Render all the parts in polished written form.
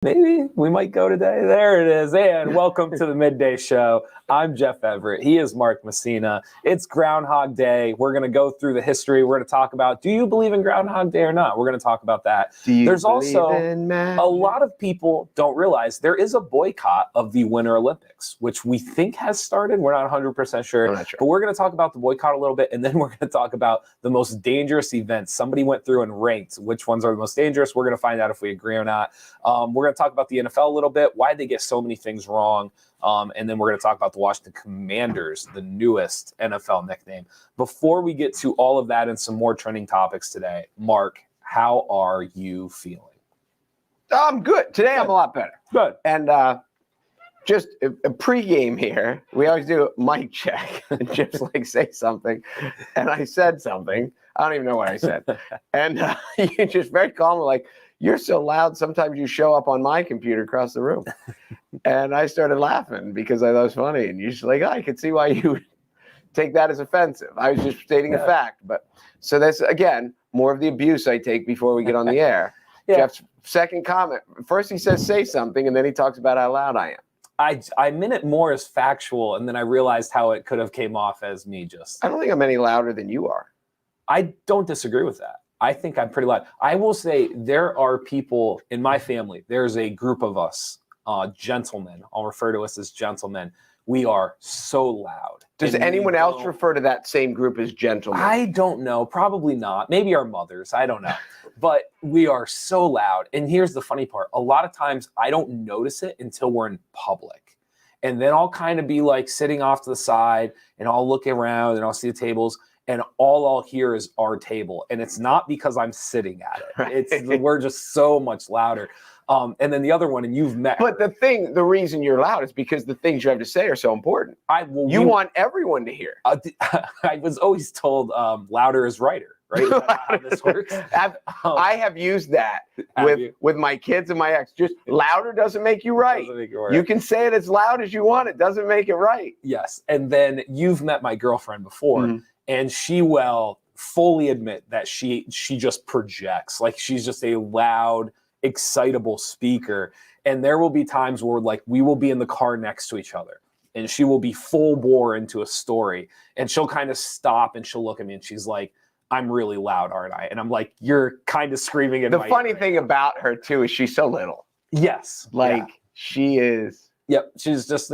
Maybe we might go today. There it is. And welcome to the Midday Show. I'm Jeff Everett. He is Mark Messina. It's Groundhog Day. We're going to go through the history. We're going to talk about, do you believe in Groundhog Day or not? We're going to talk about that. There's also a lot of people don't realize there is a boycott of the Winter Olympics, which we think has started. We're not 100% sure. I'm not sure. But we're going to talk about the boycott a little bit, and then we're going to talk about the most dangerous events. Somebody went through and ranked which ones are the most dangerous. We're going to find out if we agree or not. We're going to talk about the NFL a little bit, why they get so many things wrong, and then we're going to talk about the Washington Commanders, the newest NFL nickname. Before we get to all of that and some more trending topics today, Mark, how are you feeling? I'm good. Today I'm a lot better. Good. And just a pregame here, we always do a mic check and just like say something. And I said something. I don't even know what I said. And you just very calmly like, you're so loud, sometimes you show up on my computer across the room. And I started laughing because I thought it was funny. And you're just like, I could see why you would take that as offensive. I was just stating a fact. But so that's, again, more of the abuse I take before we get on the air. Jeff's second comment. First he says, say something, and then he talks about how loud I am. I meant it more as factual, and then I realized how it could have came off as me just. I don't think I'm any louder than you are. I don't disagree with that. I think I'm pretty loud. I will say there are people in my family. There's a group of us, gentlemen. I'll refer to us as gentlemen. We are so loud. Does anyone else refer to that same group as gentlemen? I don't know. Probably not. Maybe our mothers. I don't know. But we are so loud. And here's the funny part. A lot of times I don't notice it until we're in public. And then I'll kind of be like sitting off to the side and I'll look around and I'll see the tables. And all I'll hear is our table. And it's not because I'm sitting at it. We're just so much louder. And then the other one, and you've met But her. the reason you're loud is because the things you have to say are so important. You want everyone to hear. I was always told louder is righter, right? Is that how this works? I have used that with my kids and my ex. Just louder doesn't make you right. You can say it as loud as you want. It doesn't make it right. Yes. And then you've met my girlfriend before. Mm-hmm. And she will fully admit that she just projects. Like she's just a loud, excitable speaker. And there will be times where like we will be in the car next to each other and she will be full bore into a story and she'll kind of stop and she'll look at me and she's like, I'm really loud, aren't I? And I'm like, you're kind of screaming in my ear. The funny thing about her too is she's so little. Yes. Like she is. Yep, she's just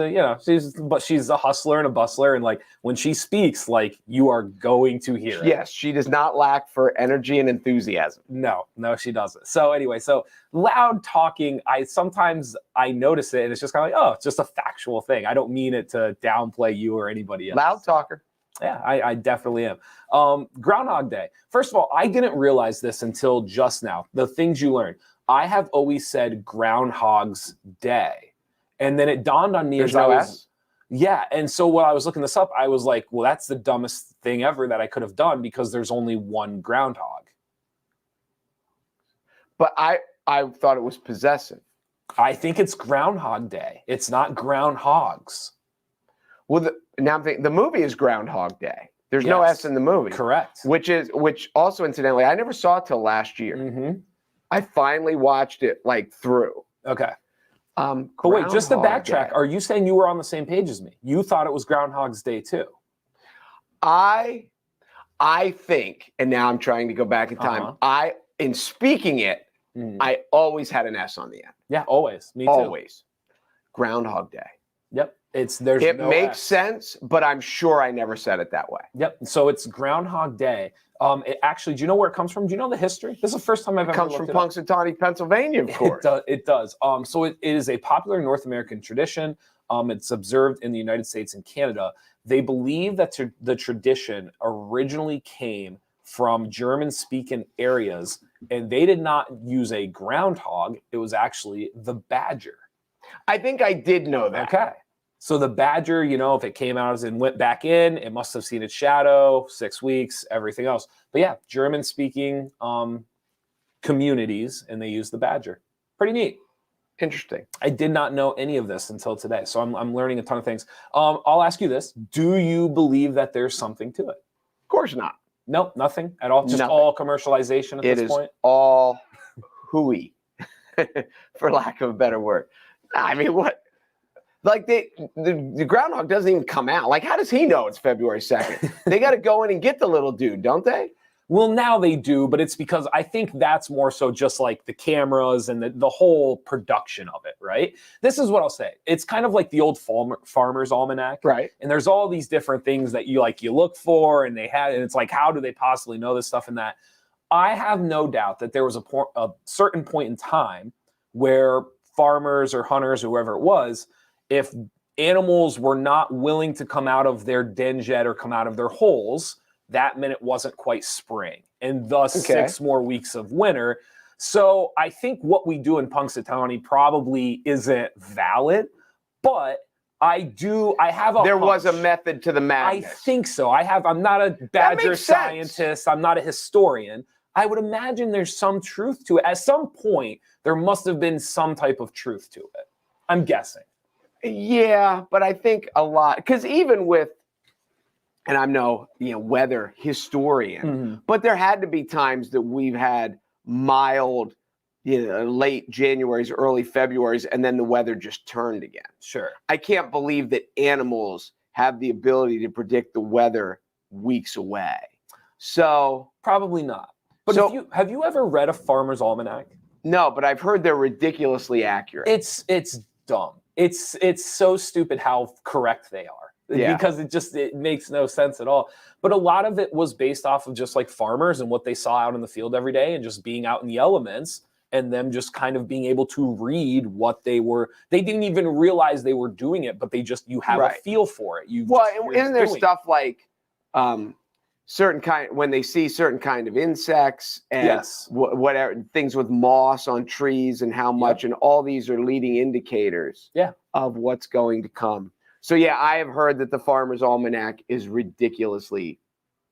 she's a hustler and a bustler, and like when she speaks, like you are going to hear it. Yes, she does not lack for energy and enthusiasm. No, she doesn't. So anyway, so loud talking, sometimes I notice it, and it's just kind of like, oh, it's just a factual thing. I don't mean it to downplay you or anybody else. Loud talker. Yeah, I definitely am. Groundhog Day. First of all, I didn't realize this until just now. The things you learn. I have always said Groundhog's Day. And then it dawned on me as I was, and so when I was looking this up, I was like, well, that's the dumbest thing ever that I could have done because there's only one groundhog. But I thought it was possessive. I think it's Groundhog Day. It's not groundhogs. Well, now I'm thinking the movie is Groundhog Day. There's no S in the movie. Correct. Which also incidentally, I never saw it till last year. Mm-hmm. I finally watched it like through. Okay. But wait, just to backtrack, are you saying you were on the same page as me? You thought it was Groundhog's Day too? I think, and now I'm trying to go back in time. In speaking it, I always had an S on the end. Yeah, always. Me too. Always. Groundhog Day. Yep. It makes sense, but I'm sure I never said it that way. Yep. So it's Groundhog Day. Actually, do you know where it comes from? Do you know the history? This is the first time I've ever looked it up. It comes from Punxsutawney, Pennsylvania, of course. It does. So it is a popular North American tradition. It's observed in the United States and Canada. They believe that the tradition originally came from German-speaking areas, and they did not use a groundhog. It was actually the badger. I think I did know that. Okay. So the badger, if it came out and went back in, it must have seen its shadow, 6 weeks, everything else. But yeah, German-speaking communities, and they use the badger. Pretty neat. Interesting. I did not know any of this until today, so I'm learning a ton of things. I'll ask you this. Do you believe that there's something to it? Of course not. Nope, nothing at all? Just all commercialization at this point? It is all hooey. for lack of a better word. I mean, what? Like the groundhog doesn't even come out. Like, how does he know it's February 2nd? They got to go in and get the little dude, don't they? Well, now they do, but it's because I think that's more so just like the cameras and the whole production of it, right? This is what I'll say. It's kind of like the old Farmer's Almanac. Right. And there's all these different things that you look for, and it's like, how do they possibly know this stuff and that? I have no doubt that there was a certain point in time where farmers or hunters, or whoever it was, if animals were not willing to come out of their den yet or come out of their holes, that meant it wasn't quite spring, and thus 6 more weeks of winter. So I think what we do in Punxsutawney probably isn't valid, but there was a method to the madness. I think so. I'm not a badger scientist. I'm not a historian. I would imagine there's some truth to it. At some point, there must have been some type of truth to it. I'm guessing. Yeah, but I think a lot, because even with, and I'm no weather historian, but there had to be times that we've had mild, late Januaries, early Februaries, and then the weather just turned again. Sure. I can't believe that animals have the ability to predict the weather weeks away. So probably not. But have you ever read a Farmer's Almanac? No, but I've heard they're ridiculously accurate. It's dumb. It's so stupid how correct they are. Yeah. Because it makes no sense at all. But a lot of it was based off of just like farmers and what they saw out in the field every day, and just being out in the elements, and them just kind of being able to read what they didn't even realize they were doing it, but you have a feel for it. Isn't there stuff like when they see certain kind of insects and whatever things with moss on trees and how much, and all these are leading indicators of what's going to come. So yeah, I have heard that the Farmer's Almanac is ridiculously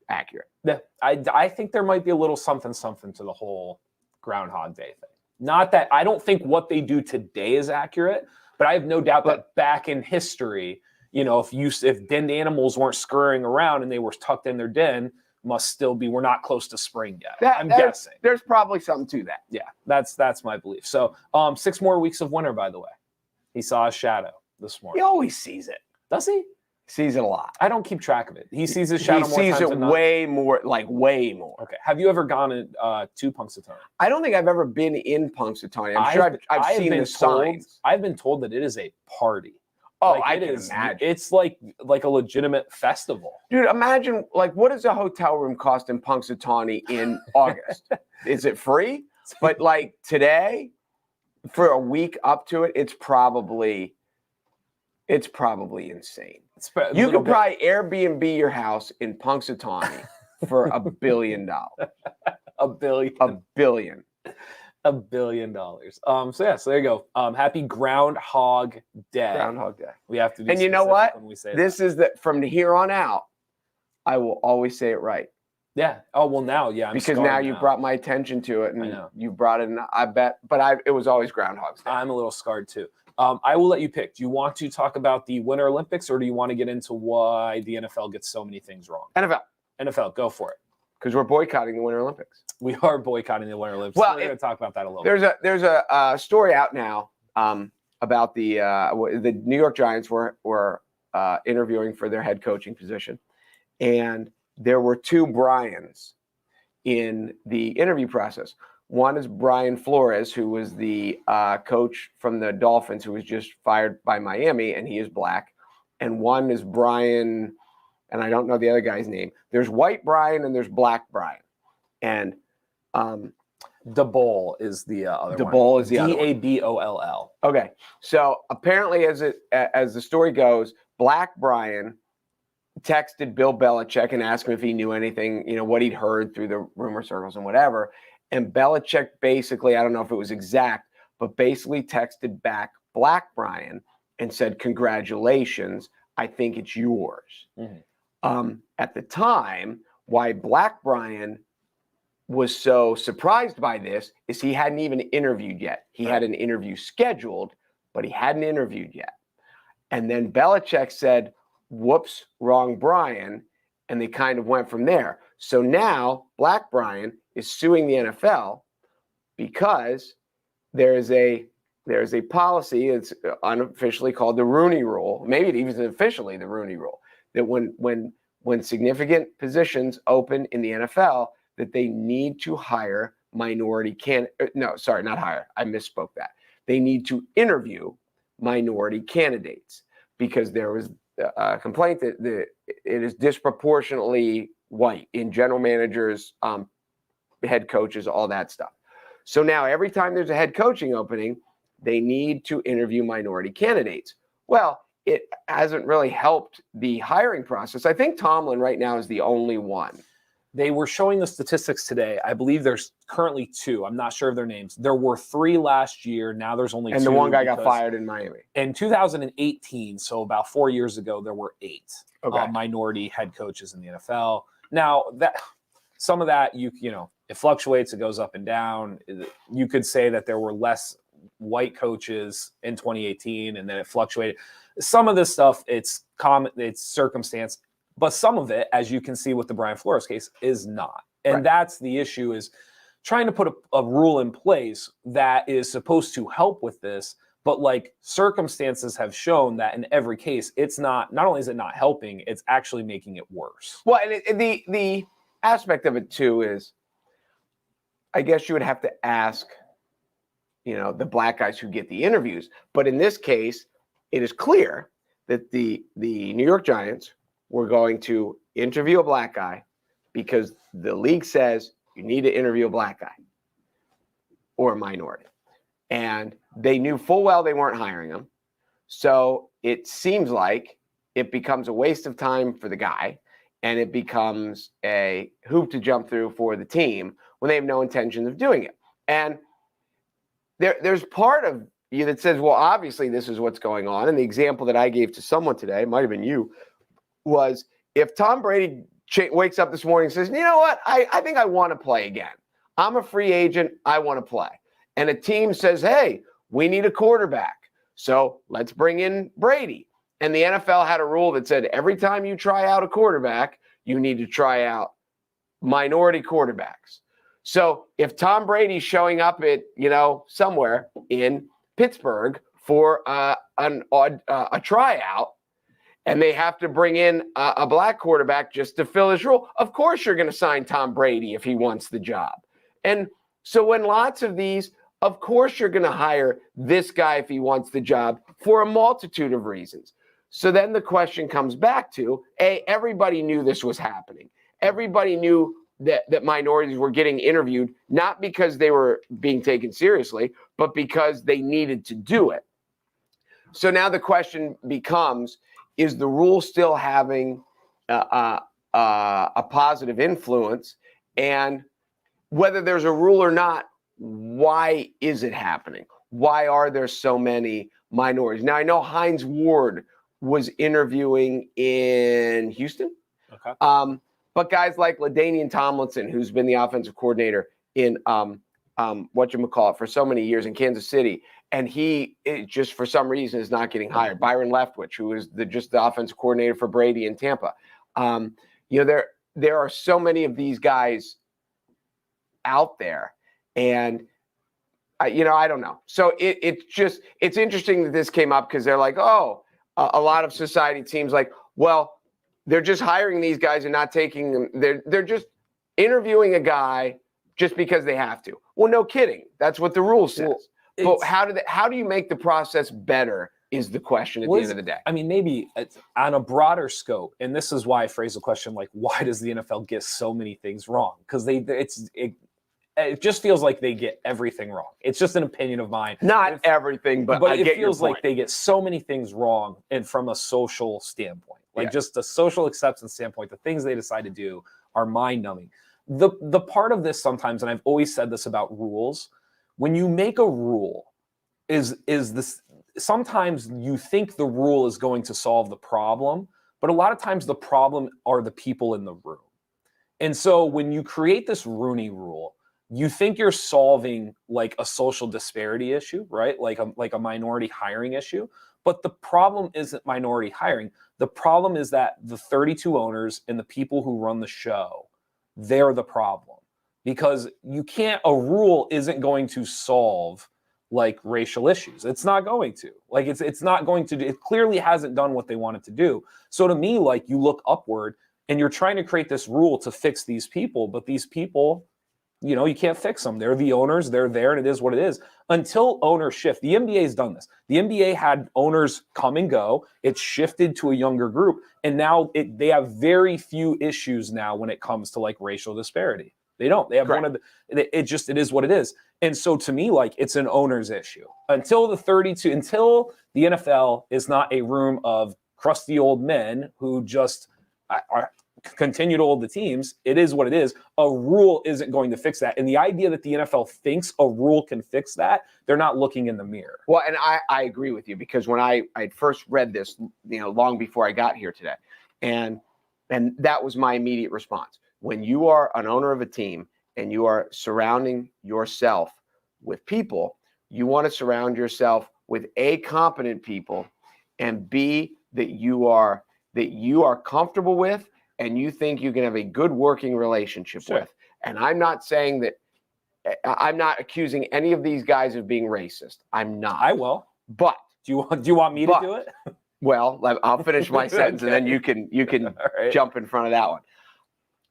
accurate. Yeah, I think there might be a little something to the whole Groundhog Day thing. Not that I don't think what they do today is accurate, but I have no doubt that back in history, if denned animals weren't scurrying around and they were tucked in their den, we're not close to spring yet. I'm guessing. There's probably something to that. Yeah, that's my belief. So 6 more weeks of winter, by the way. He saw a shadow this morning. He always sees it. Does he? Sees it a lot. I don't keep track of it. He sees his shadow more times than not. He sees it way more. Okay. Have you ever gone to Punxsutawney? I don't think I've ever been in Punxsutawney. I'm sure I've seen the signs. I've been told that it is a party. Oh, I can imagine. It's like a legitimate festival. Dude, imagine, what does a hotel room cost in Punxsutawney in August? Is it free? But today, for a week up to it, it's probably insane. You could probably Airbnb your house in Punxsutawney for $1 billion. $1 billion. $1 billion. $1 billion. So there you go. Happy Groundhog Day. Groundhog Day. We have to be and you know what? When we say this is from here on out, I will always say it right. Yeah. Oh, well, now, yeah. Because now you brought my attention to it, and you brought it in, I bet. But it was always Groundhog's Day. I'm a little scarred too. I will let you pick. Do you want to talk about the Winter Olympics, or do you want to get into why the NFL gets so many things wrong? NFL, go for it. Because we're boycotting the Winter Olympics. We are boycotting the Winter Olympics. Well, we're going to talk about that a little bit. There's a story out now about the New York Giants were interviewing for their head coaching position, and there were 2 Brians in the interview process. One is Brian Flores, who was the coach from the Dolphins, who was just fired by Miami, and he is black. And one is Brian, and I don't know the other guy's name. There's white Brian and there's black Brian. And DeBoll is the other one. DeBoll is the other one. DABOLL. Okay. So apparently, as the story goes, black Brian texted Bill Belichick and asked him if he knew anything, what he'd heard through the rumor circles and whatever. And Belichick basically, I don't know if it was exact, but basically texted back black Brian and said, "Congratulations, I think it's yours." Mm-hmm. At the time, why black Brian was so surprised by this is he hadn't even interviewed yet. He had an interview scheduled, but he hadn't interviewed yet. And then Belichick said, "Whoops, wrong Brian," and they kind of went from there. So now black Brian is suing the NFL because there's a policy. It's unofficially called the Rooney Rule. Maybe it even is officially the Rooney Rule, that when significant positions open in the NFL, that they need to hire minority no, sorry, not hire. I misspoke that. They need to interview minority candidates, because there was a complaint that it is disproportionately white in general managers, head coaches, all that stuff. So now every time there's a head coaching opening, they need to interview minority candidates. Well, it hasn't really helped the hiring process. I think Tomlin right now is the only one. They were showing the statistics today. I believe there's currently 2. I'm not sure of their names. There were 3 last year. Now there's only 2. And the one guy got fired in Miami. In 2018, so about 4 years ago, there were 8 minority head coaches in the NFL. Now, that some of that, you know, it fluctuates. It goes up and down. You could say that there were less white coaches in 2018, and then it fluctuated. Some of this stuff, it's common, it's circumstance. But some of it, as you can see with the Brian Flores case, is not. And that's the issue, is trying to put a rule in place that is supposed to help with this. But like, circumstances have shown that in every case, it's not only is it not helping, it's actually making it worse. Well, and the aspect of it too is, I guess you would have to ask, you know, the black guys who get the interviews. But in this case, it is clear that the New York Giants were going to interview a black guy because the league says you need to interview a black guy or a minority. And they knew full well they weren't hiring him. So it seems like it becomes a waste of time for the guy, and it becomes a hoop to jump through for the team when they have no intention of doing it. And there's part of you that says, well, obviously this is what's going on. And the example that I gave to someone today, it might have been you, was if Tom Brady wakes up this morning and says, you know what, I think I want to play again. I'm a free agent. I want to play. And a team says, hey, we need a quarterback, so let's bring in Brady. And the NFL had a rule that said every time you try out a quarterback, you need to try out minority quarterbacks. So if Tom Brady's showing up at, you know, somewhere in Pittsburgh for a tryout, and they have to bring in a black quarterback just to fill his role, of course you're going to sign Tom Brady if he wants the job. And so when lots of these, of course you're going to hire this guy if he wants the job for a multitude of reasons. So then the question comes back to, everybody knew this was happening. Everybody knew that minorities were getting interviewed, not because they were being taken seriously, but because they needed to do it. So now the question becomes, is the rule still having a positive influence? And whether there's a rule or not, why is it happening? Why are there so many minorities? Now, I know Hines Ward was interviewing in Houston. Okay. But guys like LaDainian Tomlinson, who's been the offensive coordinator in whatchamacallit for so many years in Kansas City, and he just for some reason is not getting hired. Byron Leftwich, who is just the offensive coordinator for Brady in Tampa. You know, there are so many of these guys out there, and you know, I don't know. So it's interesting that this came up, because they're like, oh, a lot of society seems like, well, they're just hiring these guys and not taking them. They're just interviewing a guy just because they have to. Well, no kidding. That's what the rule says. Well, but how do you make the process better is the question at the end of the day. I mean, maybe it's on a broader scope, and this is why I phrase the question like, why does the NFL get so many things wrong? Because it just feels like they get everything wrong. It's just an opinion of mine. Not everything, but I it get feels your point. like they get so many things wrong, and from a social standpoint, like just a social acceptance standpoint, the things they decide to do are mind-numbing. The part of this sometimes, and I've always said this about rules, when you make a rule, is this sometimes you think the rule is going to solve the problem, but a lot of times the problem are the people in the room. And so when you create this Rooney Rule, you think you're solving like a social disparity issue, right? Like a minority hiring issue. But the problem isn't minority hiring. The problem is that the 32 owners and the people who run the show, they're the problem. Because a rule isn't going to solve like racial issues. It's not going to. Like it's not going to. It clearly hasn't done what they wanted to do. So to me, like you look upward and you're trying to create this rule to fix these people, but these people, you know, you can't fix them. They're the owners. They're there, and it is what it is. Until owners shift, the NBA's done this. The NBA had owners come and go. It shifted to a younger group, and now they have very few issues now when it comes to like racial disparity. They don't. They have Correct. one of the. It is what it is. And so to me, like it's an owner's issue. Until the NFL is not a room of crusty old men who just are continue to hold the teams, it is what it is. A rule isn't going to fix that. And the idea that the NFL thinks a rule can fix that, they're not looking in the mirror. Well, and I agree with you, because when I first read this, you know, long before I got here today, and that was my immediate response. When you are an owner of a team and you are surrounding yourself with people, you want to surround yourself with A, competent people, and B, that you are comfortable with and you think you can have a good working relationship with. And I'm not saying that, I'm not accusing any of these guys of being racist. I'm not. I will. But do you want me to do it? Well, I'll finish my sentence Okay. and then you can right. jump in front of that one.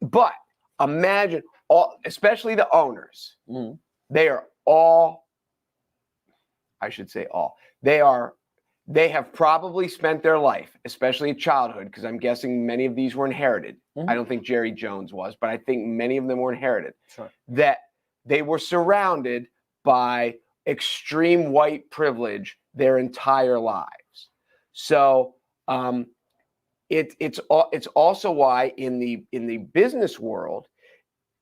But imagine especially the owners. Mm-hmm. They are all, I should say all, they have probably spent their life, especially childhood, because I'm guessing many of these were inherited. Mm-hmm. I don't think Jerry Jones was, but I think many of them were inherited. Sure. That they were surrounded by extreme white privilege their entire lives. So it's also why in the business world,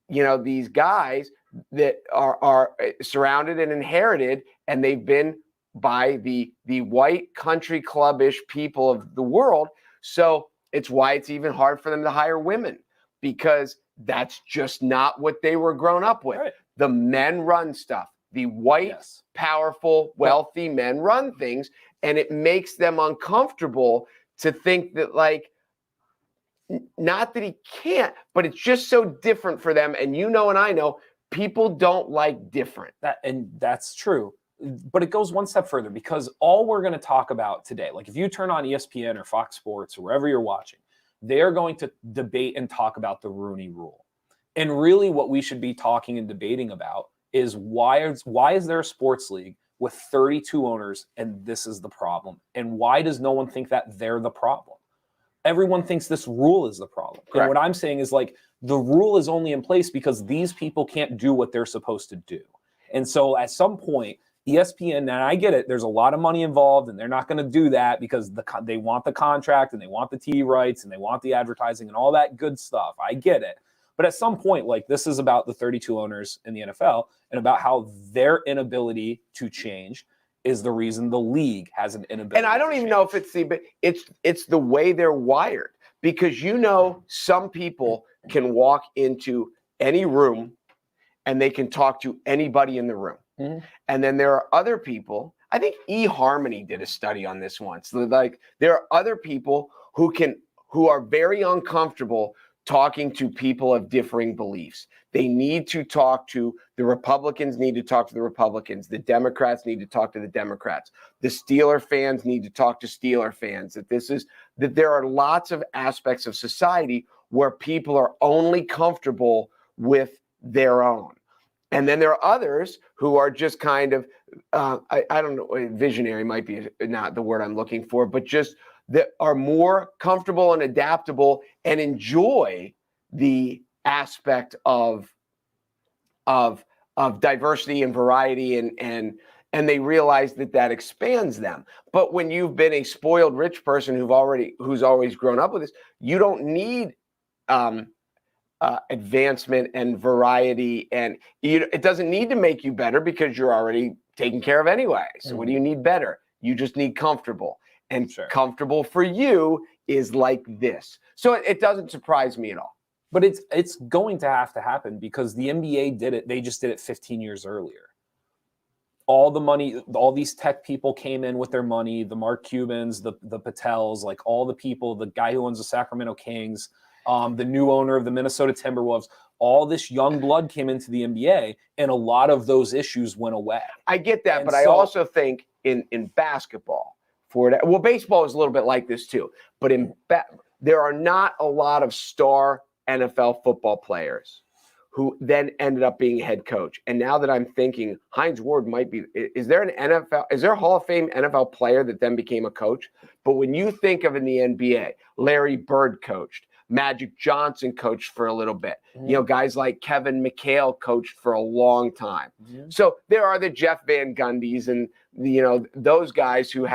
you know, these guys that are surrounded and inherited, and they've been by the white country clubbish people of the world. So it's why it's even hard for them to hire women, because that's just not what they were grown up with. Right. The men run stuff. The white, powerful, wealthy men run things, and it makes them uncomfortable to think that, like, not that he can't, but it's just so different for them. And you know, and I know, people don't like different. That's true. But it goes one step further, because all we're going to talk about today, like if you turn on ESPN or Fox Sports or wherever you're watching, they are going to debate and talk about the Rooney Rule. And really what we should be talking and debating about is why is there a sports league with 32 owners and this is the problem? And why does no one think that they're the problem? Everyone thinks this rule is the problem. Correct. And what I'm saying is, like, the rule is only in place because these people can't do what they're supposed to do. And so at some point, ESPN, and I get it, there's a lot of money involved, and they're not going to do that because they want the contract and they want the TV rights and they want the advertising and all that good stuff. I get it. But at some point, like, this is about the 32 owners in the NFL and about how their inability to change is the reason the league has an inability. And I don't even know if it's the way they're wired, because, you know, some people can walk into any room and they can talk to anybody in the room. Mm-hmm. And then there are other people, I think eHarmony did a study on this once. Like, there are other people who are very uncomfortable talking to people of differing beliefs. They need to talk to the Republicans, need to talk to the Republicans. The Democrats need to talk to the Democrats. The Steeler fans need to talk to Steeler fans. That there are lots of aspects of society where people are only comfortable with their own. And then there are others who are just kind of, I don't know, visionary might be not the word I'm looking for, but just that are more comfortable and adaptable and enjoy the aspect of diversity and variety, and they realize that expands them. But when you've been a spoiled rich person who's always grown up with this, you don't need advancement and variety, and it doesn't need to make you better because you're already taken care of anyway. So what do you need better? You just need comfortable. And comfortable for you is like this. So it doesn't surprise me at all. But it's going to have to happen because the NBA did it. They just did it 15 years earlier. All the money, all these tech people came in with their money, the Mark Cubans, the Patels, like all the people, the guy who owns the Sacramento Kings, the new owner of the Minnesota Timberwolves, all this young blood came into the NBA, and a lot of those issues went away. I get that, And but I also think in basketball, baseball is a little bit like this too. But there are not a lot of star NFL football players who then ended up being head coach. And now that I'm thinking, Hines Ward might be, is there a Hall of Fame NFL player that then became a coach? But when you think of in the NBA, Larry Bird coached, Magic Johnson coached for a little bit. Mm-hmm. Guys like Kevin McHale coached for a long time. Mm-hmm. So there are the Jeff Van Gundys and those guys who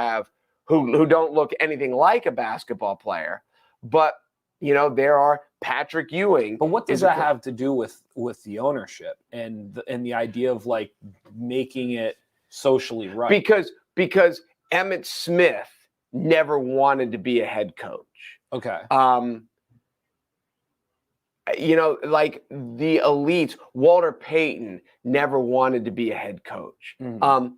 don't look anything like a basketball player, but there are Patrick Ewing. But what does that have to do with the ownership and the idea of like making it socially right? Because Emmitt Smith never wanted to be a head coach. Okay. Like the elites, Walter Payton never wanted to be a head coach. Mm-hmm.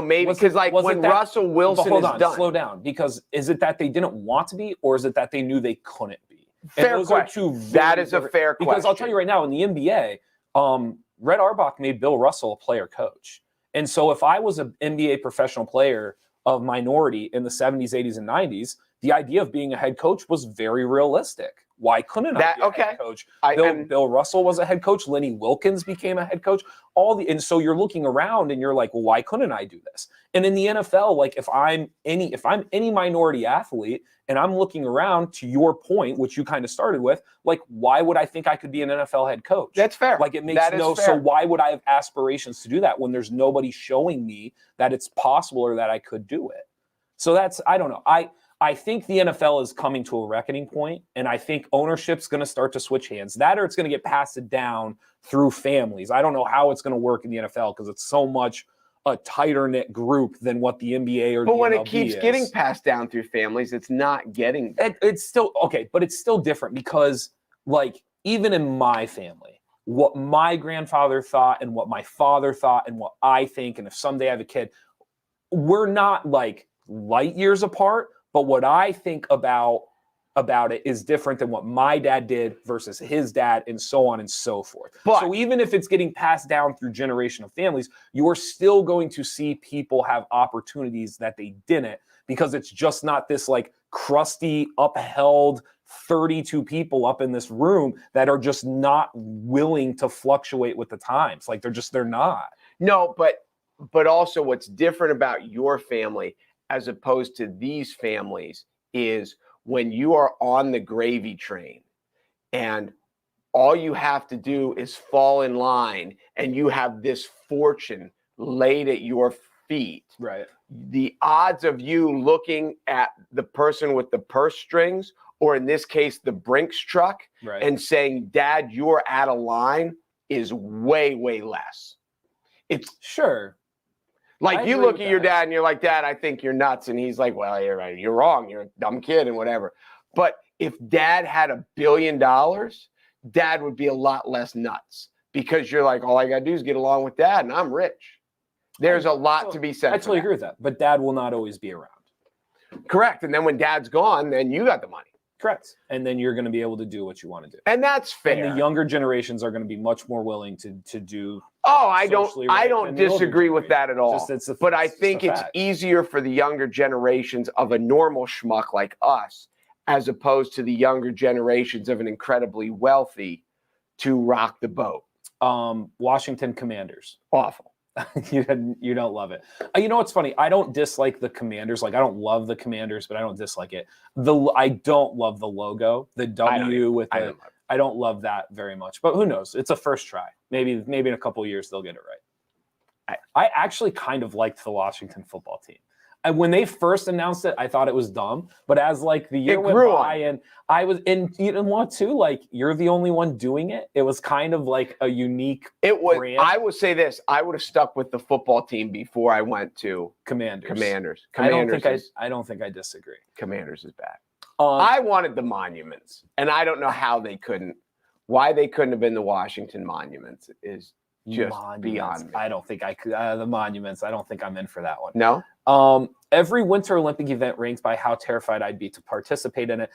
Maybe because when Russell Wilson is done. Slow down. Because is it that they didn't want to be, or is it that they knew they couldn't be? Fair question. That is a fair question. Because I'll tell you right now, in the NBA, Red Auerbach made Bill Russell a player coach. And so if I was an NBA professional player of minority in the 70s, 80s, and 90s, the idea of being a head coach was very realistic. Why couldn't I be a head coach? Bill Russell was a head coach. Lenny Wilkins became a head coach. And so you're looking around and you're like, well, why couldn't I do this? And in the NFL, like if I'm any minority athlete and I'm looking around, to your point, which you kind of started with, like why would I think I could be an NFL head coach? That's fair. Like it makes so why would I have aspirations to do that when there's nobody showing me that it's possible or that I could do it? So I don't know. I think the NFL is coming to a reckoning point, and I think ownership's going to start to switch hands. That or it's going to get passed down through families. I don't know how it's going to work in the NFL because it's so much a tighter-knit group than what the NBA or the MLB is. But when it keeps getting passed down through families, it's not getting there. It's still okay, but it's still different because, like, even in my family, what my grandfather thought and what my father thought and what I think, and if someday I have a kid, we're not, like, light years apart. But what I think about it is different than what my dad did versus his dad and so on and so forth. So even if it's getting passed down through generational families, you're still going to see people have opportunities that they didn't because it's just not this like crusty, upheld 32 people up in this room that are just not willing to fluctuate with the times. Like they're not. No, but also what's different about your family as opposed to these families is when you are on the gravy train and all you have to do is fall in line and you have this fortune laid at your feet. Right. The odds of you looking at the person with the purse strings, or in this case, the Brinks truck, right, and saying, Dad, you're out of line is way, way less. It's sure. Like you look at your dad and you're like, Dad, I think you're nuts. And he's like, well, you're right. You're wrong. You're a dumb kid and whatever. But if Dad had $1 billion, Dad would be a lot less nuts because you're like, all I got to do is get along with Dad and I'm rich. There's a lot to be said. I totally agree with that. But Dad will not always be around. Correct. And then when Dad's gone, then you got the money. Correct. And then you're going to be able to do what you want to do. And that's fair. And the younger generations are going to be much more willing to do. Oh, I don't disagree with that at all. But I think it's easier for the younger generations of a normal schmuck like us, as opposed to the younger generations of an incredibly wealthy, to rock the boat. Washington Commanders. Awful. You don't love it. You know what's funny? I don't dislike the Commanders. Like I don't love the Commanders, but I don't dislike it. I don't love the logo, the W with the. I don't love that very much. But who knows? It's a first try. Maybe in a couple of years they'll get it right. I actually kind of liked the Washington football team. And when they first announced it, I thought it was dumb. But as like the year went by, and I was, and you know what too, like you're the only one doing it. It was kind of like a unique. Brand. I would say this: I would have stuck with the football team before I went to Commanders. I don't think I disagree. Commanders is bad. I wanted the monuments, and I don't know why they couldn't have been the Washington monuments. just Monuments. beyond me. I don't think I could. The monuments. I don't think I'm in for that one. No? Every Winter Olympic event ranks by how terrified I'd be to participate in it.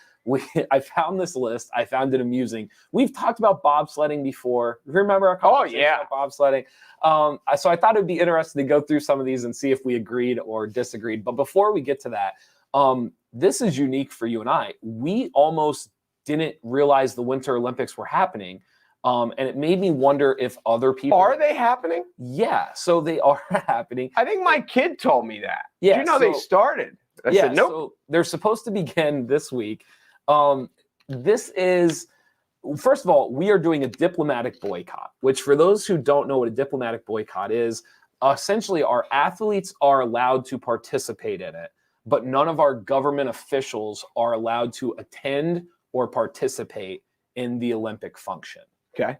I found this list. I found it amusing. We've talked about bobsledding before. Remember our conversation about bobsledding? So I thought it'd be interesting to go through some of these and see if we agreed or disagreed. But before we get to that, this is unique for you and I. We almost didn't realize the Winter Olympics were happening. And it made me wonder if other people... Are they happening? Yeah, so they are happening. I think my kid told me that. Yeah, Did you know they started? I said, nope. So they're supposed to begin this week. This is... First of all, we are doing a diplomatic boycott, which for those who don't know what a diplomatic boycott is, essentially our athletes are allowed to participate in it, but none of our government officials are allowed to attend or participate in the Olympic function. Okay.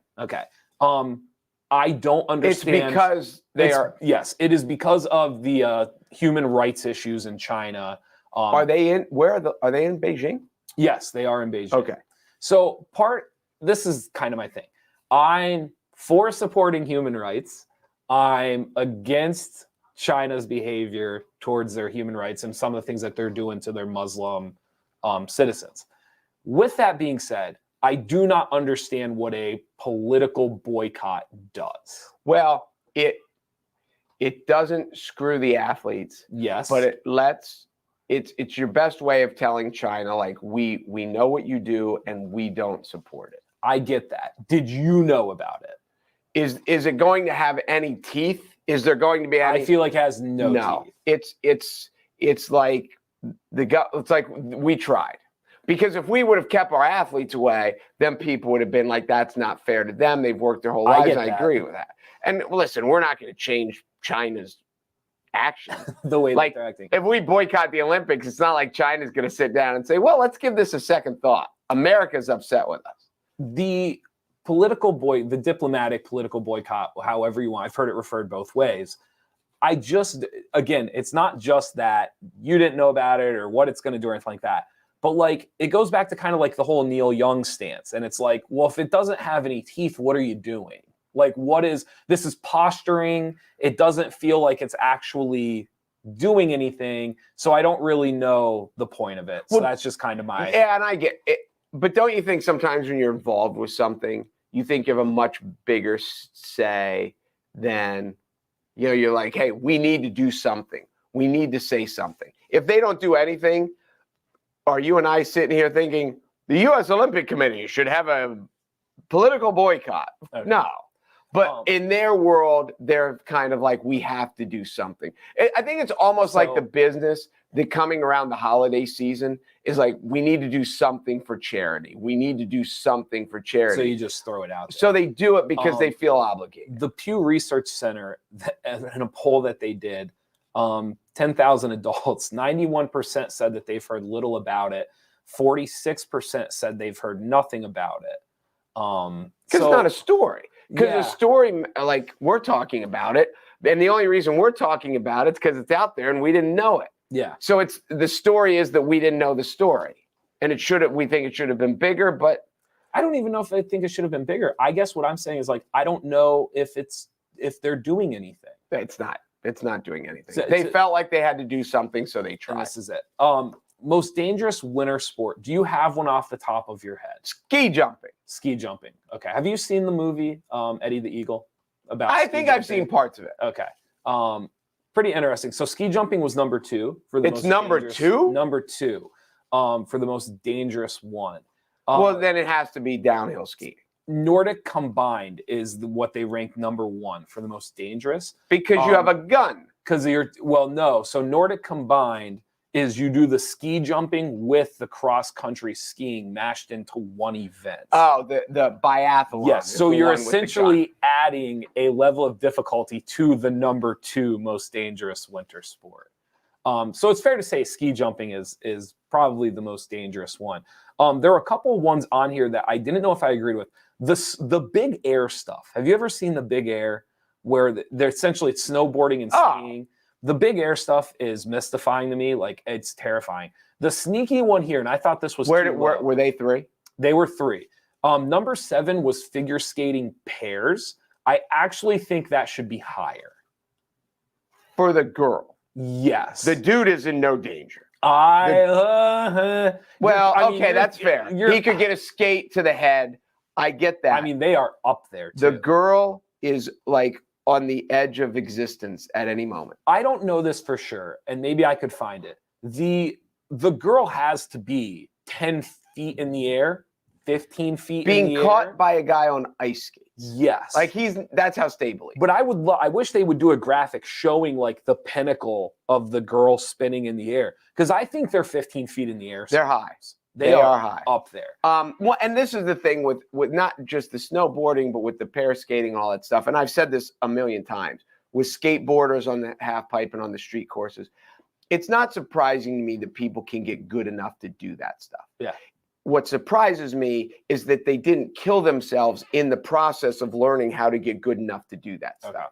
I don't understand. It's because they are. Yes, it is because of the human rights issues in China. Are they in? Are they in Beijing? Yes, they are in Beijing. Okay. So this is kind of my thing. I'm for supporting human rights. I'm against China's behavior towards their human rights and some of the things that they're doing to their Muslim citizens. With that being said, I do not understand what a political boycott does. Well, it doesn't screw the athletes. Yes. But it's your best way of telling China, like, we know what you do and we don't support it. I get that. Did you know about it? Is it going to have any teeth? Is there going to be any? I feel like it has no teeth. It's like we tried. Because if we would have kept our athletes away, then people would have been like, that's not fair to them. They've worked their whole lives. And I agree with that. And listen, we're not going to change China's action. The way that they're acting. If we boycott the Olympics, it's not like China's going to sit down and say, well, let's give this a second thought. America's upset with us. The diplomatic political boycott, however you want, I've heard it referred both ways. Again, it's not just that you didn't know about it or what it's going to do or anything like that. But like, it goes back to kind of like the whole Neil Young stance. And it's like, well, if it doesn't have any teeth, what are you doing? Like, this is posturing. It doesn't feel like it's actually doing anything. So I don't really know the point of it. So that's just kind of my... Yeah, and I get it. But don't you think sometimes when you're involved with something, you think you have a much bigger say than, you're like, hey, we need to do something. We need to say something. If they don't do anything, are you and I sitting here thinking the U.S. Olympic Committee should have a political boycott? Okay. No. But in their world, they're kind of like, we have to do something. I think it's almost like the business that coming around the holiday season is like, we need to do something for charity. We need to do something for charity. So you just throw it out there. So they do it because they feel obligated. The Pew Research Center, in a poll that they did, 10,000 adults, 91% said that they've heard little about it. 46% said they've heard nothing about it. Because it's not a story. Because a story, like, we're talking about it, and the only reason we're talking about it is because it's out there and we didn't know it. Yeah. So the story is that we didn't know the story, and we think it should have been bigger, but I don't even know if I think it should have been bigger. I guess what I'm saying is, like, I don't know if they're doing anything. It's not doing anything. They felt like they had to do something, so they tried. This is it. Most dangerous winter sport. Do you have one off the top of your head? Ski jumping. Ski jumping. Okay. Have you seen the movie Eddie the Eagle? I think I've seen parts of it. Okay. Pretty interesting. So ski jumping was number 2 for the. It's number 2. Number 2, for the most dangerous one. Well, then it has to be downhill skiing. Nordic combined is what they ranked number 1 for the most dangerous. Because you have a gun. No. So Nordic combined is you do the ski jumping with the cross-country skiing mashed into one event. Oh, the biathlon. Yes, so you're essentially adding a level of difficulty to the number 2 most dangerous winter sport. So it's fair to say ski jumping is probably the most dangerous one. There are a couple ones on here that I didn't know if I agreed with. The big air stuff. Have you ever seen the big air where they're essentially snowboarding and skiing? The big air stuff is mystifying to me. Like, it's terrifying. The sneaky one here, and I thought this was were they 3? They were 3. Number 7 was figure skating pairs. I actually think that should be higher. For the girl. Yes. The dude is in no danger. Well, okay, that's fair. He could get a skate to the head. I get that. I mean, they are up there, too. The girl is like on the edge of existence at any moment. I don't know this for sure, and maybe I could find it. The girl has to be 10 feet in the air, 15 feet in the air. Being caught by a guy on ice skates. Yes. Like that's how stable he is. But I wish they would do a graphic showing like the pinnacle of the girl spinning in the air. Because I think they're 15 feet in the air. They're high. They are high. Up there. Well, and this is the thing with not just the snowboarding, but with the pair skating, all that stuff. And I've said this a million times with skateboarders on the half pipe and on the street courses. It's not surprising to me that people can get good enough to do that stuff. Yeah. What surprises me is that they didn't kill themselves in the process of learning how to get good enough to do that stuff. Okay.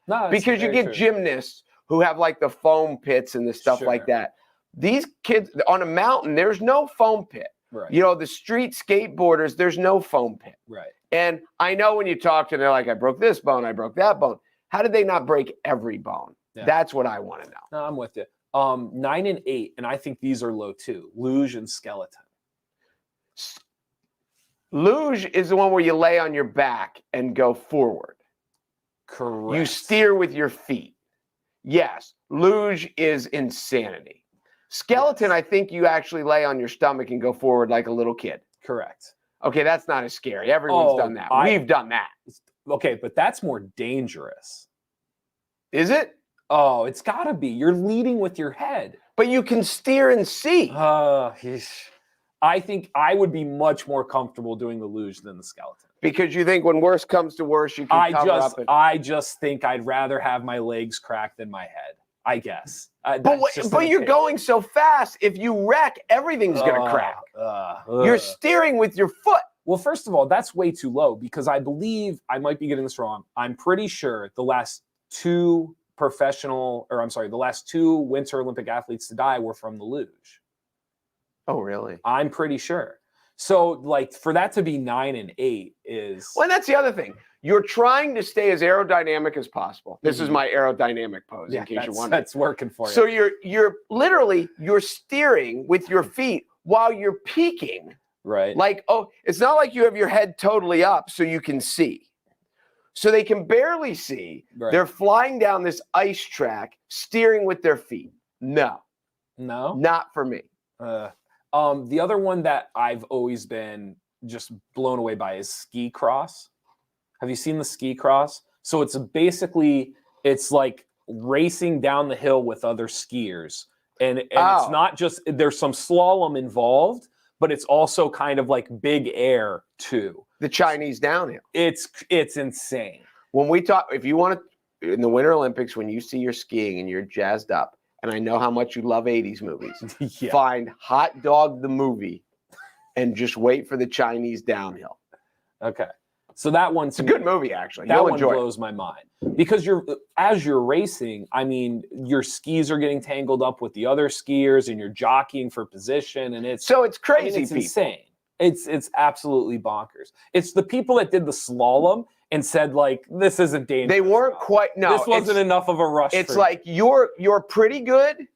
No, because you get gymnasts who have like the foam pits and the stuff like that. These kids on a mountain, there's no foam pit. Right. You know, the street skateboarders, there's no foam pit. Right. And I know when you talk to them, they're like, I broke this bone, I broke that bone. How did they not break every bone? Yeah. That's what I want to know. No, I'm with you. 9 and 8, and I think these are low too. Luge and skeleton. Luge is the one where you lay on your back and go forward. Correct. You steer with your feet. Yes, luge is insanity. Skeleton, yes. I think you actually lay on your stomach and go forward like a little kid. Correct. Okay, that's not as scary. Everyone's done that. We've done that. Okay, but that's more dangerous. Is it? Oh, it's got to be. You're leading with your head. But you can steer and see. I think I would be much more comfortable doing the luge than the skeleton. Because you think when worse comes to worse, you can cover up. I just think I'd rather have my legs cracked than my head, I guess. But you're going so fast. If you wreck, everything's going to crack. You're steering with your foot. Well, first of all, that's way too low because I believe, I might be getting this wrong, I'm pretty sure the last two the last two Winter Olympic athletes to die were from the luge. Oh, really? I'm pretty sure. So, like, for that to be 9 and 8 is... Well, and that's the other thing. You're trying to stay as aerodynamic as possible. This is my aerodynamic pose, in case you're wondering. That's working for you. So you're literally, you're steering with your feet while you're peaking. Right. Like, it's not like you have your head totally up so you can see. So they can barely see. Right. They're flying down this ice track, steering with their feet. No. No? Not for me. The other one that I've always been just blown away by is ski cross. Have you seen the ski cross? So it's like racing down the hill with other skiers. And it's not just, there's some slalom involved, but it's also kind of like big air too. The Chinese downhill. It's insane. When we talk, if you want to, in the Winter Olympics, when you see you're skiing and you're jazzed up, and I know how much you love 80s movies, find Hot Dog the movie and just wait for the Chinese downhill. Okay. So that one's a good movie, actually. That one blows my mind. Because as you're racing, I mean, your skis are getting tangled up with the other skiers and you're jockeying for position. And it's crazy. It's insane. It's absolutely bonkers. It's the people that did the slalom and said, like, this isn't dangerous. They weren't quite, no. This wasn't enough of a rush. It's like, you're pretty good.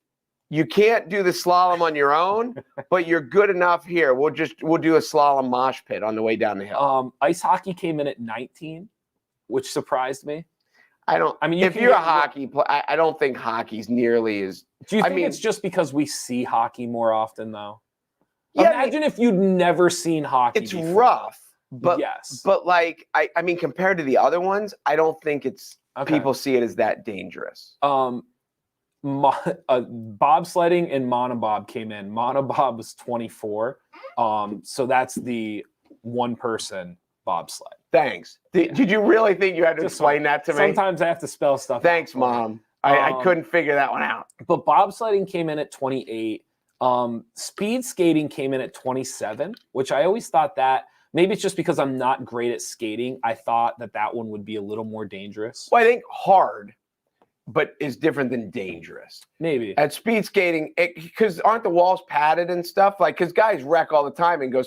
You can't do the slalom on your own, but you're good enough here. We'll do a slalom mosh pit on the way down the hill. Ice hockey came in at 19, which surprised me. If you're a hockey player, I don't think hockey's nearly as. Do you think it's just because we see hockey more often, though? Yeah, imagine if you'd never seen hockey. It's rough, but yes. But like, I mean, compared to the other ones, I don't think people see it as that dangerous. Bobsledding and monobob came in. Monobob was 24. So that's the one-person bobsled. Thanks. Did you really think you had to explain that to me? Sometimes I have to spell stuff. Thanks, Mom. I couldn't figure that one out. But bobsledding came in at 28. Speed skating came in at 27, which I always thought that maybe it's just because I'm not great at skating. I thought that one would be a little more dangerous. Well, I think hard, but is different than dangerous. Maybe. At speed skating, because aren't the walls padded and stuff? Like, because guys wreck all the time and go.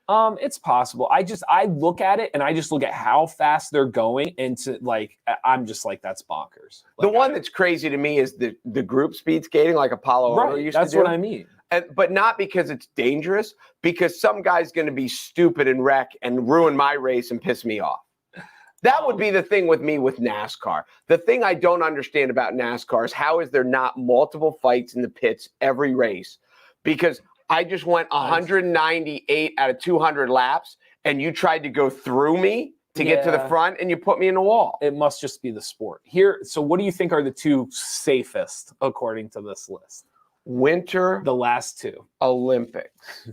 It's possible. I look at it and I just look at how fast they're going, and I'm just like, that's bonkers. The one that's crazy to me is the group speed skating, like Apollo Ono used to do. That's what I mean. But not because it's dangerous, because some guy's going to be stupid and wreck and ruin my race and piss me off. That would be the thing with me with NASCAR. The thing I don't understand about NASCAR is how is there not multiple fights in the pits every race? Because I just went 198 out of 200 laps, and you tried to go through me to get to the front, and you put me in the wall. It must just be the sport. Here, so what do you think are the two safest according to this list? Winter. The last two. Olympics.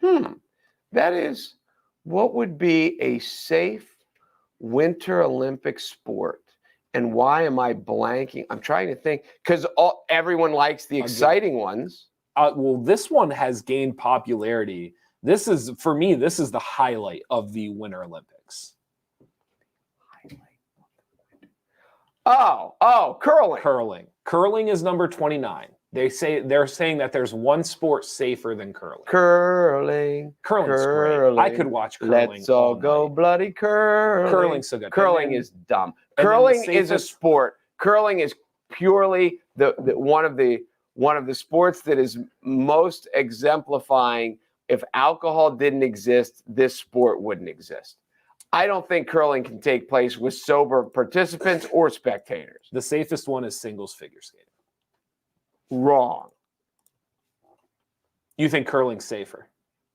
That is, what would be a safe Winter Olympic sport? And why am I blanking? I'm trying to think, because everyone likes the exciting ones. Well, this one has gained popularity. This is, for me, this is the highlight of the Winter Olympics. Curling. Curling is number 29. They're saying that there's one sport safer than curling. Curling's great. I could watch curling. Let's all go bloody curling. Curling's so good. Curling is dumb. Curling is a sport. Curling is purely one of the sports that is most exemplifying. If alcohol didn't exist, this sport wouldn't exist. I don't think curling can take place with sober participants or spectators. The safest one is singles figure skating. Wrong. You think curling's safer?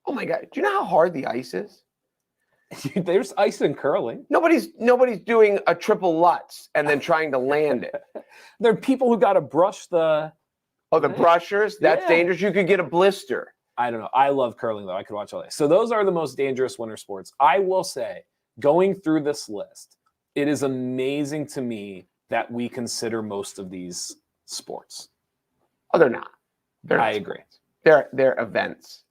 Oh my God. Do you know how hard the ice is? There's ice in curling. Nobody's doing a triple Lutz and then trying to land it. There are people who got to brush the... Oh, the brushers? That's dangerous. You could get a blister. I don't know. I love curling, though. I could watch all day. So those are the most dangerous winter sports. I will say, going through this list, it is amazing to me that we consider most of these sports. Oh, they're not. I agree. They're events.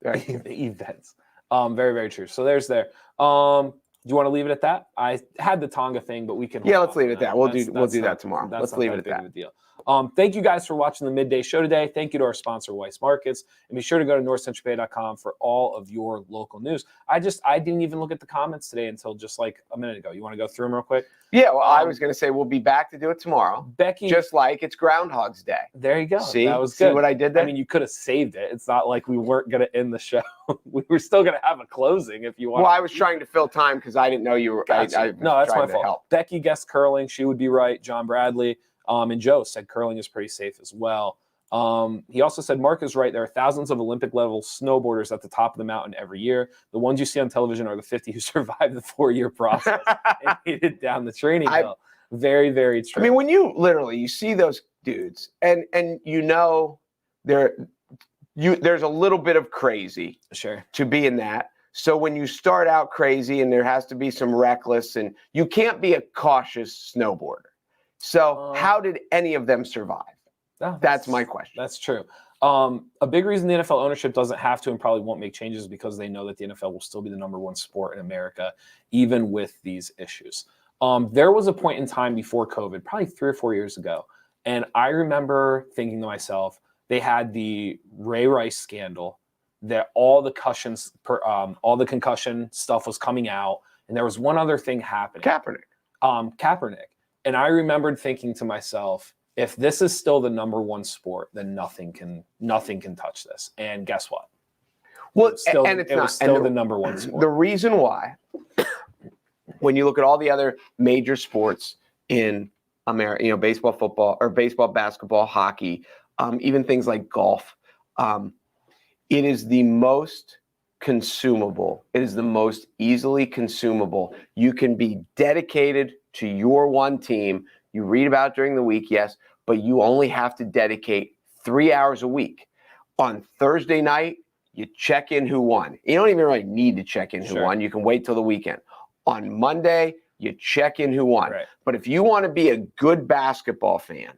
They're events. Very, very true. So there's there. Do you want to leave it at that? I had the Tonga thing, but we can. Yeah, let's leave it at that. We'll do that tomorrow. Let's leave it at that. Deal. Thank you guys for watching the Midday Show today. Thank you to our sponsor, Weiss Markets. And be sure to go to NorthcentralPa.com for all of your local news. I didn't even look at the comments today until just like a minute ago. You want to go through them real quick? Yeah, well, I was going to say we'll be back to do it tomorrow. Becky. Just like it's Groundhog's Day. There you go. See? That was good. See what I did there? I mean, you could have saved it. It's not like we weren't going to end the show. We were still going to have a closing if you want. Well, I was trying to fill time because I didn't know you were. Gotcha. No, that's my fault. Help. Becky guessed curling. She would be right. John Bradley. And Joe said curling is pretty safe as well. He also said Mark is right. There are thousands of Olympic-level snowboarders at the top of the mountain every year. The ones you see on television are the 50 who survived the 4-year process and made it down the training hill. Very, very true. I mean, when you see those dudes, and you know there's a little bit of crazy to be in that. So when you start out crazy, and there has to be some reckless, and you can't be a cautious snowboarder. So how did any of them survive? That's my question. That's true. A big reason the NFL ownership doesn't have to and probably won't make changes is because they know that the NFL will still be the #1 sport in America, even with these issues. There was a point in time before COVID, probably 3 or 4 years ago, and I remember thinking to myself, they had the Ray Rice scandal, that all the concussion stuff was coming out, and there was one other thing happening. Kaepernick. And I remembered thinking to myself, if this is still the #1 sport, then nothing can touch this. And guess what? Well, it was still the #1 sport. The reason why, when you look at all the other major sports in America, baseball, football, or baseball, basketball, hockey, even things like golf, it is the most consumable. It is the most easily consumable. You can be dedicated to your one team. You read about it during the week, yes, but you only have to dedicate 3 hours a week. On Thursday night, you check in who won. You don't even really need to check in who won. You can wait till the weekend. On Monday, you check in who won. Right. But if you want to be a good basketball fan,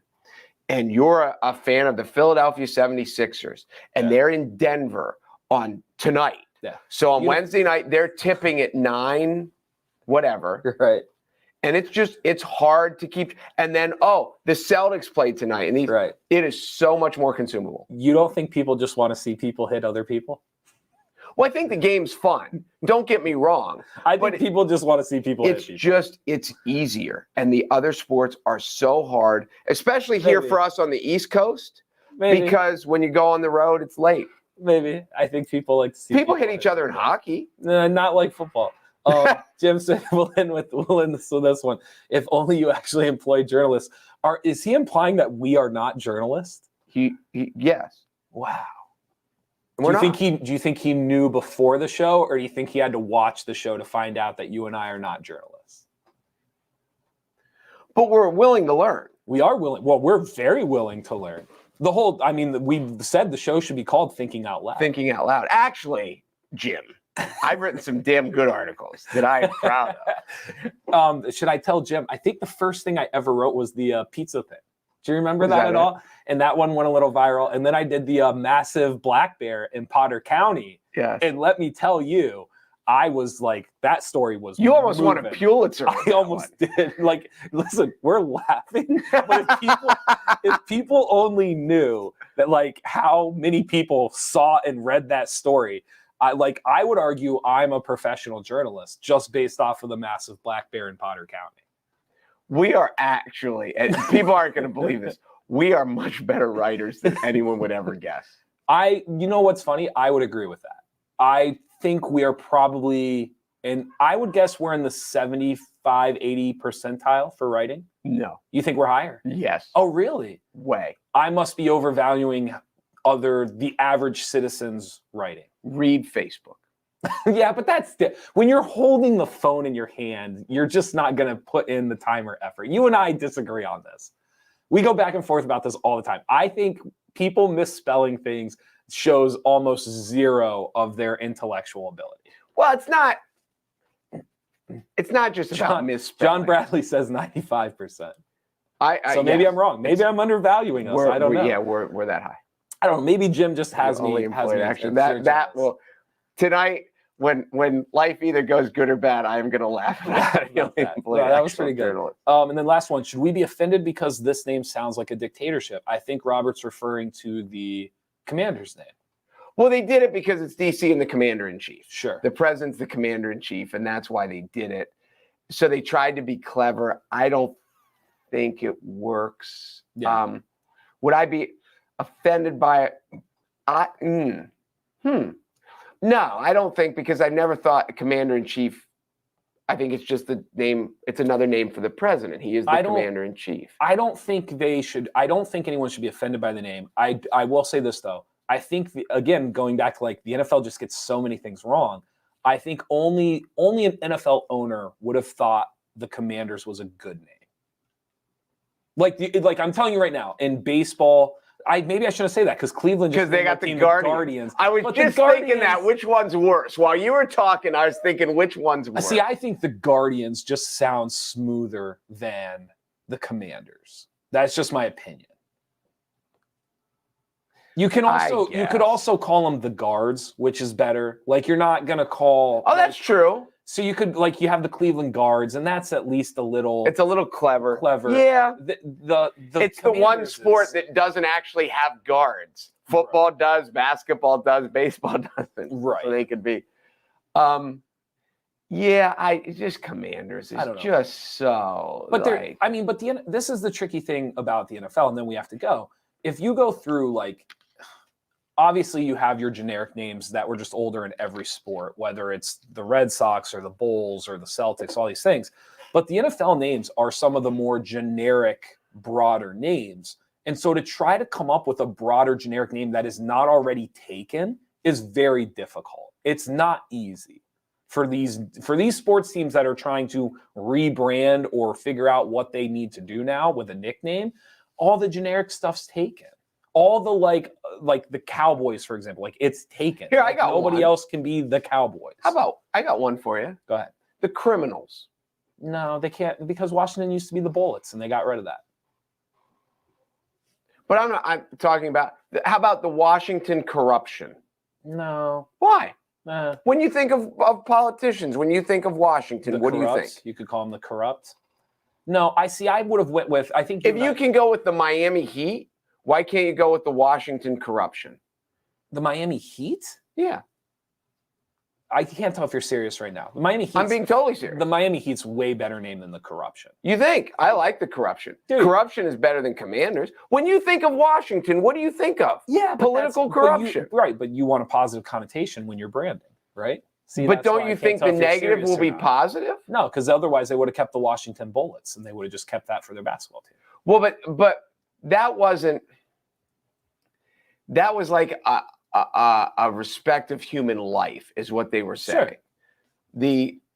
and you're a fan of the Philadelphia 76ers, and they're in Denver on tonight. Yeah. So on Wednesday night, they're tipping at 9, whatever. Right. And it's hard to keep. And then, the Celtics play tonight. And it is so much more consumable. You don't think people just want to see people hit other people? Well, I think the game's fun. Don't get me wrong. I think people just want to see people hit people. It's easier. And the other sports are so hard, especially here for us on the East Coast. Maybe. Because when you go on the road, it's late. Maybe. I think people like to see people hit each other in hockey. No, not like football. Jim said we'll end this with this one. If only you actually employ journalists. Is he implying that we are not journalists? Yes. Wow. Do you think he knew before the show, or do you think he had to watch the show to find out that you and I are not journalists? But we're willing to learn. We are willing. Well, we're very willing to learn. We said the show should be called Thinking Out Loud. Thinking Out Loud. Actually, Jim, I've written some damn good articles that I am proud of. Should I tell Jim? I think the first thing I ever wrote was the pizza thing. Do you remember that at all? And that one went a little viral. And then I did the massive black bear in Potter County. Yes. And let me tell you, I was like, that story was You almost won a Pulitzer. I almost did. Like, listen, we're laughing. But if people only knew that, like, how many people saw and read that story, I would argue I'm a professional journalist just based off of the massive black bear in Potter County. We are actually, and people aren't going to believe this, we are much better writers than anyone would ever guess. You know what's funny? I would agree with that. I think we are probably, and I would guess we're in the 75, 80 percentile for writing. No. You think we're higher? Yes. Oh, really? Way. I must be overvaluing the average citizen's writing. Read Facebook. Yeah, but when you're holding the phone in your hand, you're just not going to put in the time or effort. You and I disagree on this. We go back and forth about this all the time. I think people misspelling things shows almost zero of their intellectual ability. Well, it's not just about misspelling. John Bradley says 95%. Maybe I'm wrong. Maybe I'm undervaluing us. I don't know. Yeah, we're that high. I don't know. Maybe Jim just has me. Action. That will tonight. When life either goes good or bad, I am going to laugh at that. That was pretty good. And then last one, should we be offended because this name sounds like a dictatorship? I think Robert's referring to the commander's name. Well, they did it because it's DC and the commander-in-chief. Sure. The president's the commander-in-chief, and that's why they did it. So they tried to be clever. I don't think it works. Yeah. Would I be offended by it? No, I don't think, because I never thought commander-in-chief. I think it's just the name. It's another name for the president. He is the commander-in-chief. I don't think anyone should be offended by the name. I will say this, though. I think, again, going back to, like, the NFL just gets so many things wrong. I think only an NFL owner would have thought the Commanders was a good name. Like I'm telling you right now, in baseball, maybe I shouldn't say that, because Cleveland because they got the Guardians. I was just thinking that. Which one's worse? While you were talking, I was thinking which one's worse. See, I think the Guardians just sound smoother than the Commanders. That's just my opinion. You could also call them the Guards, which is better. Like, you're not gonna call. Oh, that's true. So you could, you have the Cleveland Guards, and that's at least a little. It's a little clever. Yeah. It's the one sport that doesn't actually have guards. Football does, basketball does, baseball doesn't. Right. So they could be. Just Commanders is just so. But this is the tricky thing about the NFL, and then we have to go. If you go through, obviously you have your generic names that were just older in every sport, whether it's the Red Sox or the Bulls or the Celtics, all these things. But the NFL names are some of the more generic, broader names. And so to try to come up with a broader generic name that is not already taken is very difficult. It's not easy for these sports teams that are trying to rebrand or figure out what they need to do now with a nickname. All the generic stuff's taken. All the like the Cowboys, for example, it's taken. Here, I got nobody else can be the Cowboys. How about I got one for you? Go ahead. The Criminals. No, they can't, because Washington used to be the Bullets, and they got rid of that. But I'm talking about. How about the Washington Corruption? No. Why? When you think of politicians, when you think of Washington, what do you think? You could call them the Corrupt. No, I would have went with, I think. If you can go with the Miami Heat, why can't you go with the Washington Corruption? The Miami Heat? Yeah. I can't tell if you're serious right now. The Miami Heat. I'm being totally serious. The Miami Heat's way better name than the Corruption. You think? I like the Corruption. Dude. Corruption is better than Commanders. When you think of Washington, what do you think of? Yeah, political corruption. But you want a positive connotation when you're branding, right? See, but don't you think the negative will be positive? No, because otherwise they would have kept the Washington Bullets and they would have just kept that for their basketball team. Well, but that wasn't. That was like a respect of human life, is what they were saying. Sure.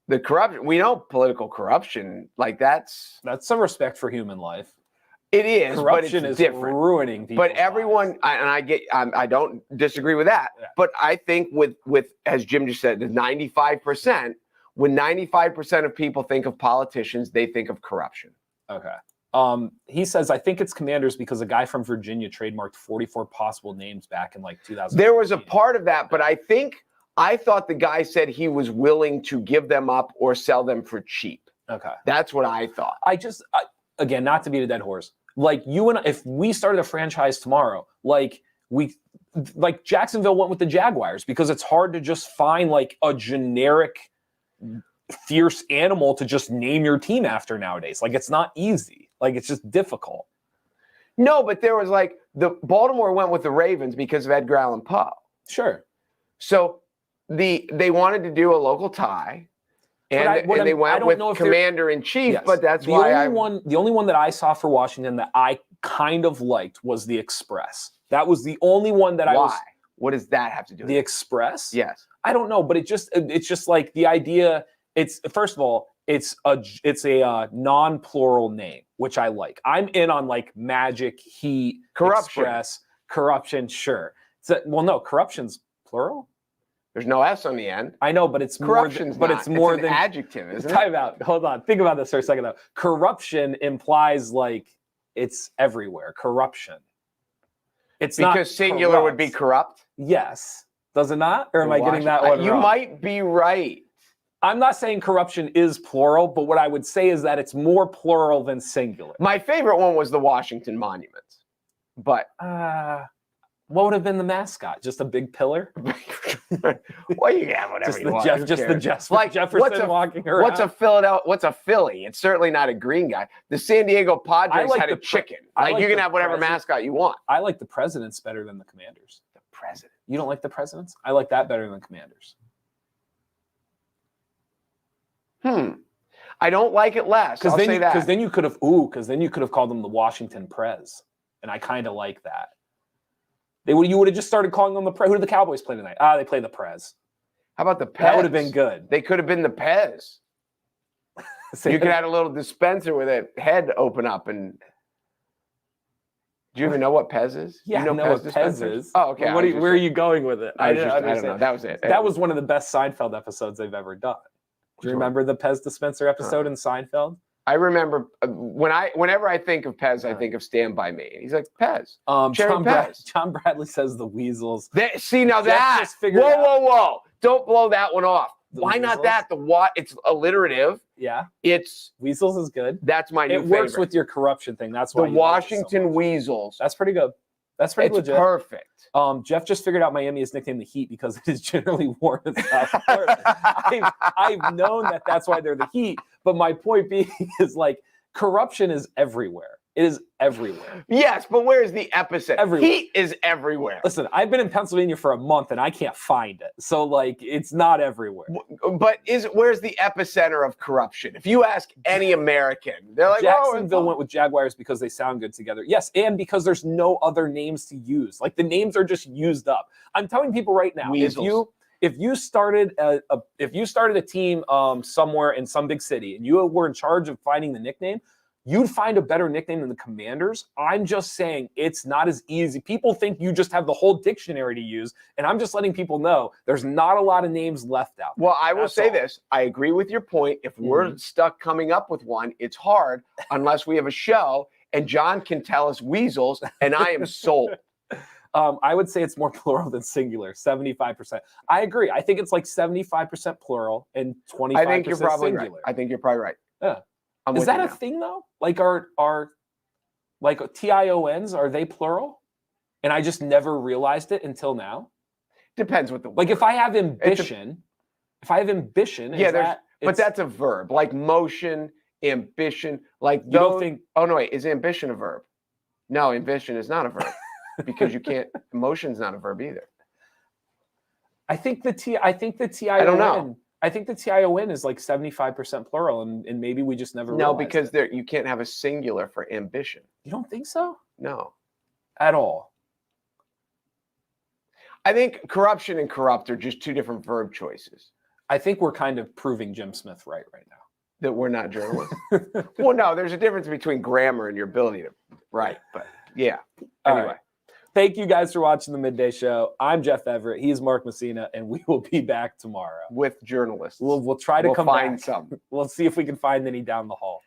The corruption, we know political corruption, like that's a respect for human life. It is. Corruption but it's is different. Ruining people. But everyone, I don't disagree with that. Yeah. But I think with as Jim just said, the 95%, when 95% of people think of politicians, they think of corruption. Okay. He says, I think it's Commanders because a guy from Virginia trademarked 44 possible names back in like 2000. There was a part of that, but I thought the guy said he was willing to give them up or sell them for cheap. Okay. That's what I thought. Again, not to beat a dead horse. Like you and if we started a franchise tomorrow, like Jacksonville went with the Jaguars because it's hard to just find like a generic fierce animal to just name your team after nowadays. Like it's not easy. Like it's just difficult. No, but there was like the Baltimore went with the Ravens because of Edgar Allan Poe. Sure. So they wanted to do a local tie. And they went with Commander-in-Chief, yes, but that's why the only one that I saw for Washington that I kind of liked was the Express. That was the only one that Why? What does that have to do with the Express? Yes. I don't know, but it's just like the idea. It's first of all, it's a non-plural name, which I like. I'm in on like Magic, Heat, Corruption. Express, Corruption. Sure. No, Corruption's plural. There's no S on the end. I know, but it's corruption's more. But it's more than an adjective, isn't it? Time out. Hold on. Think about this for a second, though. Corruption implies like it's everywhere. Corruption. It's because not singular corrupt. Would be corrupt. Yes. Does it not? Or am I getting that one You wrong? might be right. I'm not saying corruption is plural, but what I would say is that it's more plural than singular. My favorite one was the Washington Monument, but. What would have been the mascot? Just a big pillar? Well, you have whatever you want. Like Jefferson walking around. What's a Philly? It's certainly not a green guy. The San Diego Padres had a chicken. You can have whatever mascot you want. I like the Presidents better than the Commanders. The President. You don't like the Presidents? I like that better than the Commanders. I don't like it less. I'll say that. Because then you could have called them the Washington Prez, and I kind of like that. You would have just started calling them the Prez. Who did the Cowboys play tonight? They play the Prez. How about the Pez? That would have been good. They could have been the Pez. You could have had a little dispenser with a head open up and. Do you even know what Pez is? Yeah, you know what Pez is. Oh, okay. Where are you going with it? I don't know. That was it. That was one of the best Seinfeld episodes they've ever done. Do you remember the Pez dispenser episode in Seinfeld? I remember whenever I think of Pez, I think of Stand By Me. He's like, Pez. John Bradley says the Weasels. Whoa. Don't blow that one off. Why not that? It's alliterative. Yeah. It's Weasels is good. That's my new favorite. It works with your corruption thing. That's why the Washington Weasels. That's pretty good. That's pretty legit. Perfect. Jeff just figured out Miami is nicknamed the Heat because it is generally warm in South Florida. I've known that that's why they're the Heat, but my point being is like corruption is everywhere. It is everywhere. Yes, but where's the epicenter? Everywhere. Heat is everywhere. Listen, I've been in Pennsylvania for a month and I can't find it. So like it's not everywhere. But where's the epicenter of corruption? If you ask any American, they're like, Jacksonville went with Jaguars because they sound good together. Yes, and because there's no other names to use. Like the names are just used up. I'm telling people right now, if you started a team somewhere in some big city and you were in charge of finding the nickname, you'd find a better nickname than the Commanders. I'm just saying it's not as easy. People think you just have the whole dictionary to use, and I'm just letting people know there's not a lot of names left out. Well, I will say this. I agree with your point. If we're stuck coming up with one, it's hard unless we have a show, and John can tell us Weasels, and I am sold. I would say it's more plural than singular, 75%. I agree. I think it's like 75% plural and 25% I think you're probably singular. Right. I think you're probably right. Yeah. Is that a thing though? Like are like TIONs, are they plural? And I just never realized it until now. Depends what the like if I have ambition, If I have ambition, Yeah, but it's- that's a verb, like motion, ambition, like you don't think. Oh no, wait, is ambition a verb? No, ambition is not a verb because you can't. Emotion's not a verb either. I think the TION. I don't know. I think the TION is like 75% plural, and maybe we just never. No, realized because it. you can't have a singular for ambition. You don't think so? No, At all. I think corruption and corrupt are just two different verb choices. I think we're kind of proving Jim Smith right now. That we're not journalists. Well, no, there's a difference between grammar and your ability to write. But yeah. Anyway. Right. Thank you guys for watching the Midday Show. I'm Jeff Everett. He's Mark Messina, and we will be back tomorrow With journalists. We'll try to come find back. some. We'll see if we can find any down the hall.